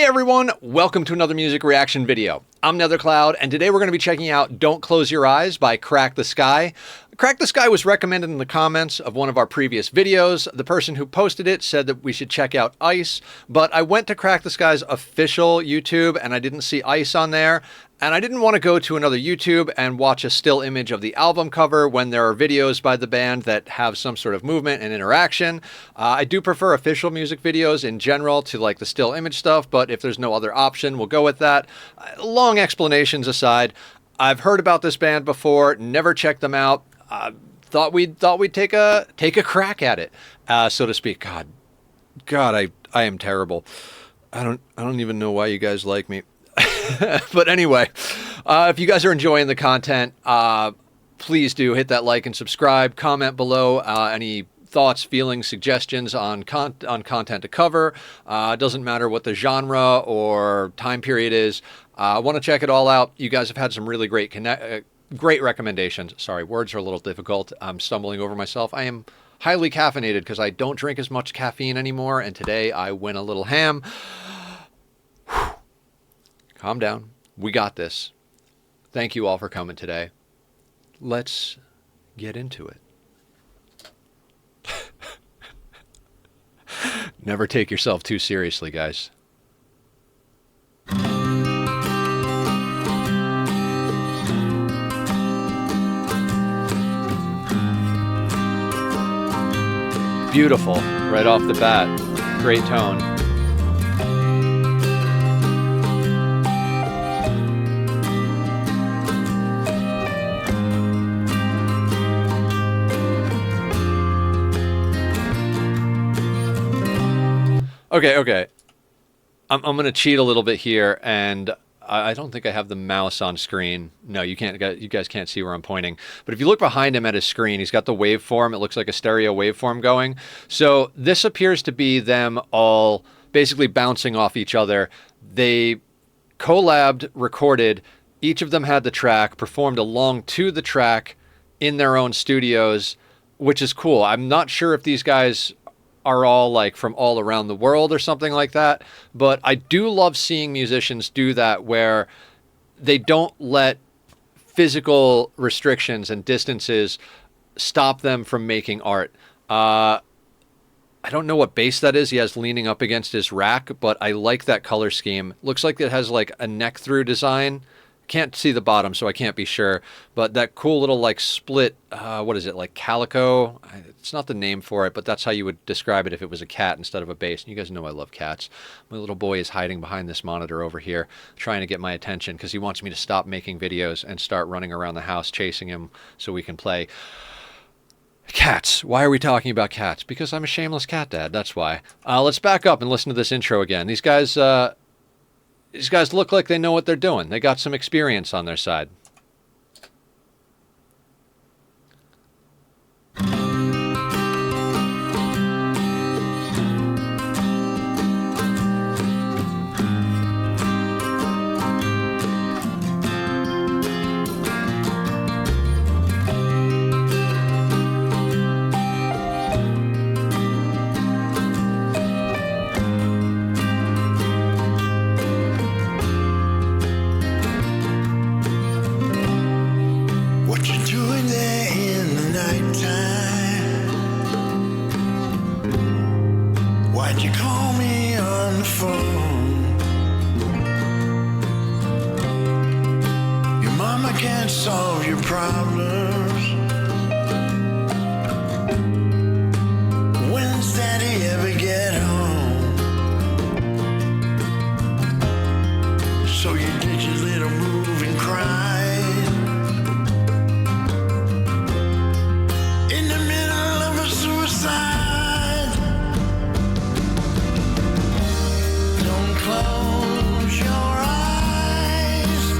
everyone, welcome to another music reaction video. I'm NetherCloud, and today we're going to be checking out Don't Close Your Eyes by Crack the Sky. Crack the Sky was recommended in the comments of one of our previous videos. The person who posted it said that we should check out Ice, but I went to Crack the Sky's official YouTube and I didn't see Ice on there. And I didn't want to go to another YouTube and watch a still image of the album cover when there are videos by the band that have some sort of movement and interaction. I do prefer official music videos in general to like the still image stuff, but if there's no other option, we'll go with that. Long explanations aside, I've heard about this band before, never checked them out. Thought we'd take a crack at it, so to speak. God, I am terrible. I don't even know why you guys like me. But anyway, if you guys are enjoying the content, please do hit that like and subscribe. Comment below any thoughts, feelings, suggestions on content to cover. Doesn't matter what the genre or time period is. I want to check it all out. You guys have had some really great recommendations. Sorry, words are a little difficult. I'm stumbling over myself. I am highly caffeinated because I don't drink as much caffeine anymore, and today I went a little ham. Calm down. We got this. Thank you all for coming today. Let's get into it. Never take yourself too seriously, guys. Beautiful, right off the bat. Great tone. Okay. I'm going to cheat a little bit here, and I don't think I have the mouse on screen. No, you guys can't see where I'm pointing. But if you look behind him at his screen, he's got the waveform. It looks like a stereo waveform going. So this appears to be them all basically bouncing off each other. They collabed, recorded. Each of them had the track, performed along to the track in their own studios, which is cool. I'm not sure if these guys are all like from all around the world or something like that, but I do love seeing musicians do that where they don't let physical restrictions and distances stop them from making art. I don't know what bass that is he has leaning up against his rack, but I like that color scheme. Looks like it has like a neck through design. Can't see the bottom, so I can't be sure. But that cool little like split, what is it, like calico? It's not the name for it, but that's how you would describe it if it was a cat instead of a bass. And you guys know I love cats. My little boy is hiding behind this monitor over here, trying to get my attention because he wants me to stop making videos and start running around the house chasing him so we can play. Cats. Why are we talking about cats? Because I'm a shameless cat dad, that's why. Let's back up and listen to this intro again. These guys look like they know what they're doing. They got some experience on their side. Why'd you call me on the phone? Your mama can't solve your problems. When's daddy ever get home? So you did your little move and cried in the middle of a suicide. Close your eyes.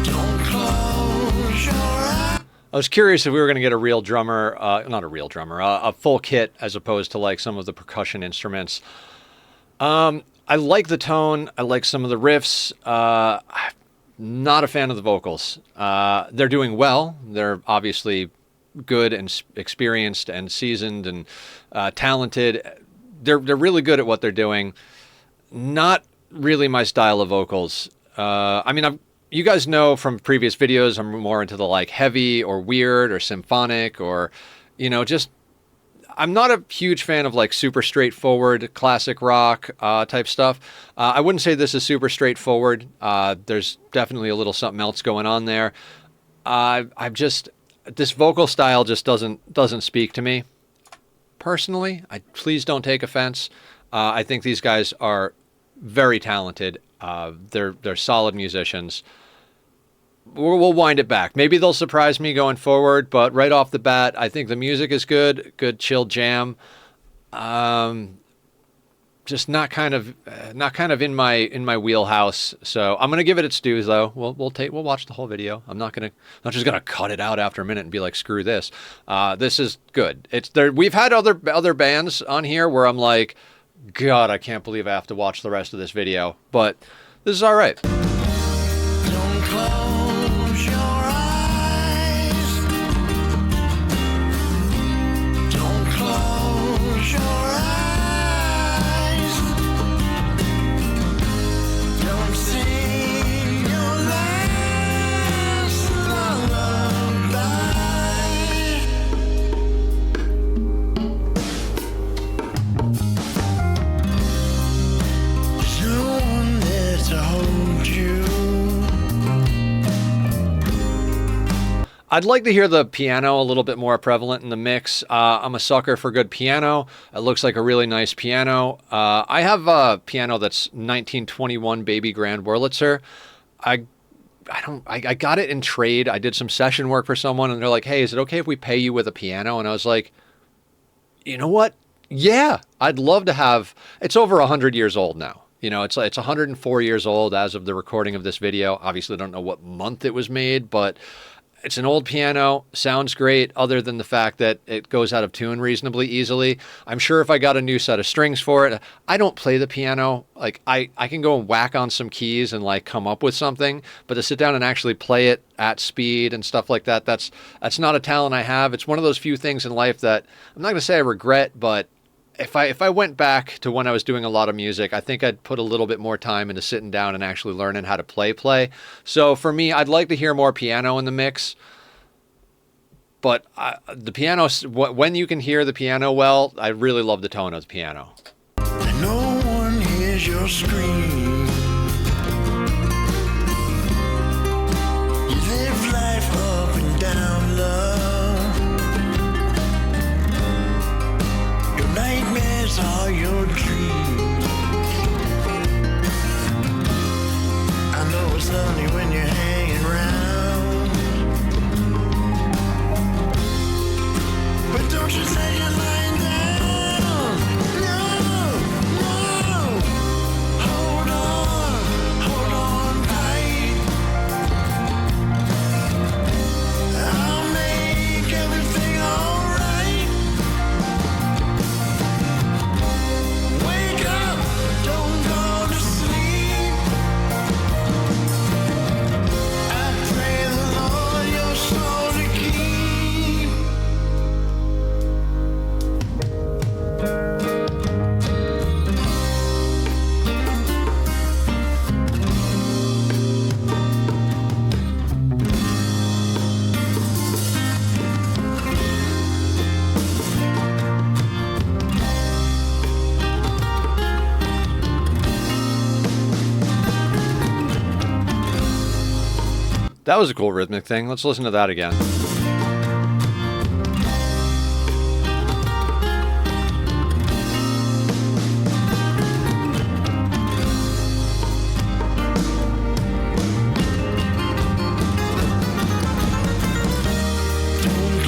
Don't close your eyes. I was curious if we were going to get a real drummer, not a real drummer, a full kit as opposed to like some of the percussion instruments. I like the tone. I like some of the riffs. I'm not a fan of the vocals. They're doing well. They're obviously good and experienced and seasoned and talented. they're really good at what they're doing. Not really my style of vocals. I mean, you guys know from previous videos, I'm more into the like heavy or weird or symphonic or, just I'm not a huge fan of like super straightforward classic rock type stuff. I wouldn't say this is super straightforward. There's definitely a little something else going on there. I'm just this vocal style just doesn't speak to me personally. Please don't take offense. I think these guys are very talented. They're solid musicians. We'll wind it back. Maybe they'll surprise me going forward, but right off the bat, I think the music is good chill jam. Just not kind of in my wheelhouse. So I'm gonna give it its dues though. We'll watch the whole video. Not just gonna cut it out after a minute and be like, screw this. This is good. It's there. We've had other bands on here where I'm like, God, I can't believe I have to watch the rest of this video, but this is all right. Don't close your eyes. Don't close your eyes. Don't sing your last lullaby. There's no one there to hold you. I'd like to hear the piano a little bit more prevalent in the mix. I'm a sucker for good piano. It looks like a really nice piano. I have a piano that's 1921 baby grand Wurlitzer. I got it in trade. I did some session work for someone, and they're like, "Hey, is it okay if we pay you with a piano?" And I was like, "You know what? Yeah, I'd love to have." It's over 100 years old now. It's 104 years old as of the recording of this video. Obviously, I don't know what month it was made, but it's an old piano, sounds great, other than the fact that it goes out of tune reasonably easily. I'm sure if I got a new set of strings for it, I don't play the piano. Like, I can go and whack on some keys and like come up with something, but to sit down and actually play it at speed and stuff like that, that's not a talent I have. It's one of those few things in life that I'm not going to say I regret, but if I went back to when I was doing a lot of music, I think I'd put a little bit more time into sitting down and actually learning how to play. So for me, I'd like to hear more piano in the mix. But the piano, when you can hear the piano well, I really love the tone of the piano. And no one hears your scream. You live life up and down, love. Your nightmares are your dreams. I know it's lonely when you're hanging around, but don't you say you're lying down. No, no. Hold on tight. I'll make everything alright. Wake up, don't go to sleep. I pray the Lord your soul to keep. That was a cool rhythmic thing. Let's listen to that again.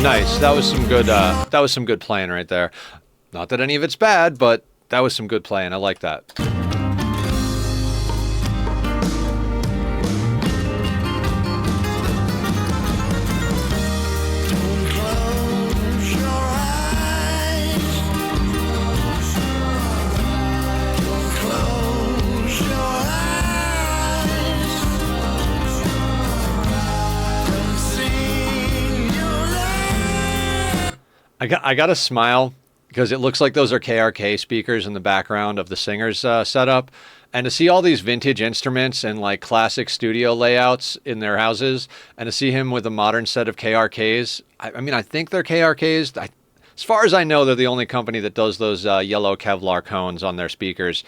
Nice. That was some good playing right there. Not that any of it's bad, but that was some good playing. I like that. Don't close your eyes. Don't close your eyes. Don't sing your life. I got a smile because it looks like those are KRK speakers in the background of the singer's setup. And to see all these vintage instruments and like classic studio layouts in their houses, and to see him with a modern set of KRKs, I mean, I think they're KRKs. As far as I know, they're the only company that does those yellow Kevlar cones on their speakers.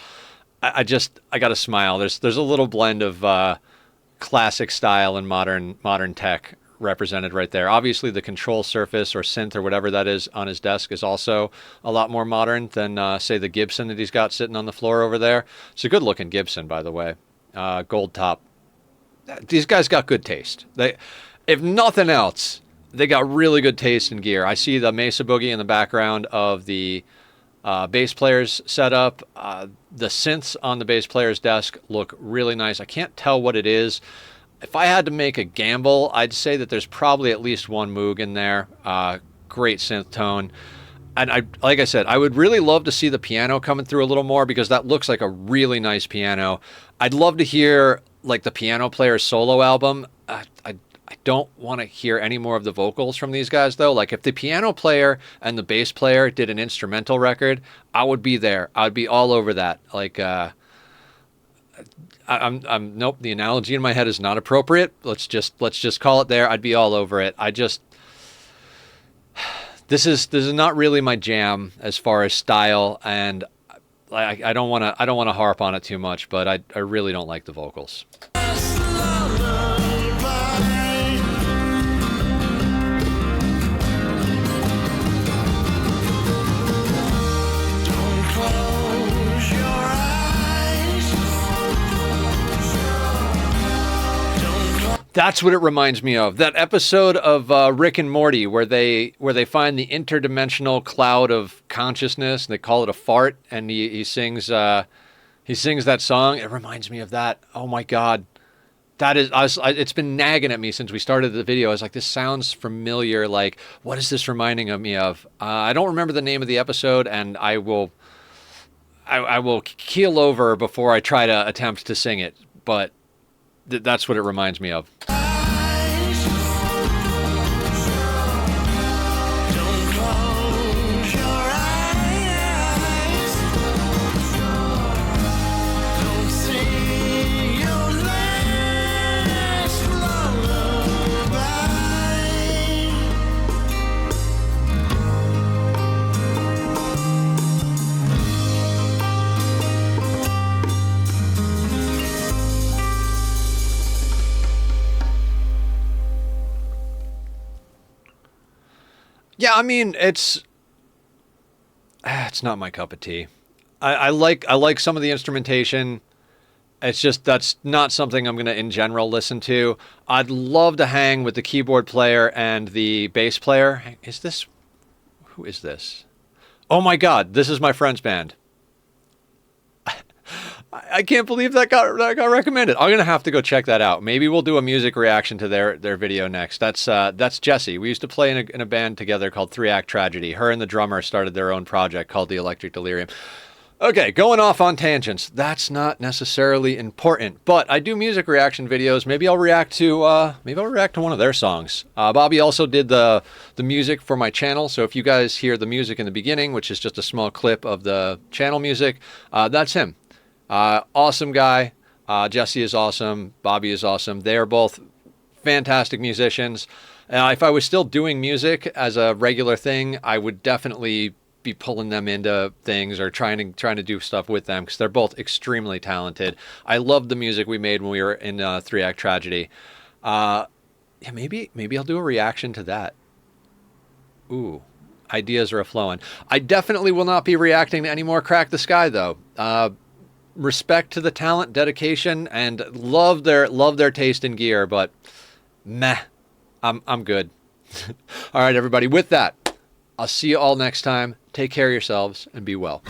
I got to smile. There's a little blend of classic style and modern tech represented right there. Obviously, the control surface or synth or whatever that is on his desk is also a lot more modern than, say, the Gibson that he's got sitting on the floor over there. It's a good-looking Gibson, by the way. Gold top. These guys got good taste. If nothing else, they got really good taste in gear. I see the Mesa Boogie in the background of the bass player's setup. The synths on the bass player's desk look really nice. I can't tell what it is. If I had to make a gamble, I'd say that there's probably at least one Moog in there. Great synth tone. And like I said, I would really love to see the piano coming through a little more, because that looks like a really nice piano. I'd love to hear like the piano player's solo album. I don't want to hear any more of the vocals from these guys, though. Like, if the piano player and the bass player did an instrumental record, I would be there. I'd be all over that. Like, nope. The analogy in my head is not appropriate. Let's just call it there. I'd be all over it. This is not really my jam as far as style, and I don't want to harp on it too much, but I really don't like the vocals. That's what it reminds me of. That episode of Rick and Morty where they find the interdimensional cloud of consciousness, and they call it a fart, and he sings that song. It reminds me of that. Oh my God. That is, it's been nagging at me since we started the video. I was like, this sounds familiar. Like, what is this reminding me of? I don't remember the name of the episode, and I will keel over before I try to attempt to sing it. But that's what it reminds me of. Yeah, I mean, it's not my cup of tea. I like some of the instrumentation. It's just that's not something I'm going to, in general, listen to. I'd love to hang with the keyboard player and the bass player. Who is this? Oh my God, this is my friend's band. I can't believe that got recommended. I'm gonna have to go check that out. Maybe we'll do a music reaction to their video next. That's Jessie. We used to play in a band together called 3-Act Tragedy. Her and the drummer started their own project called the Electric Delirium. Okay, going off on tangents. That's not necessarily important, but I do music reaction videos. Maybe I'll react to one of their songs. Bobby also did the music for my channel, so if you guys hear the music in the beginning, which is just a small clip of the channel music, that's him. Awesome guy. Jesse is awesome. Bobby is awesome. They are both fantastic musicians. If I was still doing music as a regular thing, I would definitely be pulling them into things or trying to do stuff with them, because they're both extremely talented. I loved the music we made when we were in 3-Act Tragedy. Yeah, maybe I'll do a reaction to that. Ooh, ideas are flowing. I definitely will not be reacting to any more Crack the Sky, though. Respect to the talent, dedication, and love their taste in gear, but meh, I'm good. All right, everybody. With that, I'll see you all next time. Take care of yourselves and be well.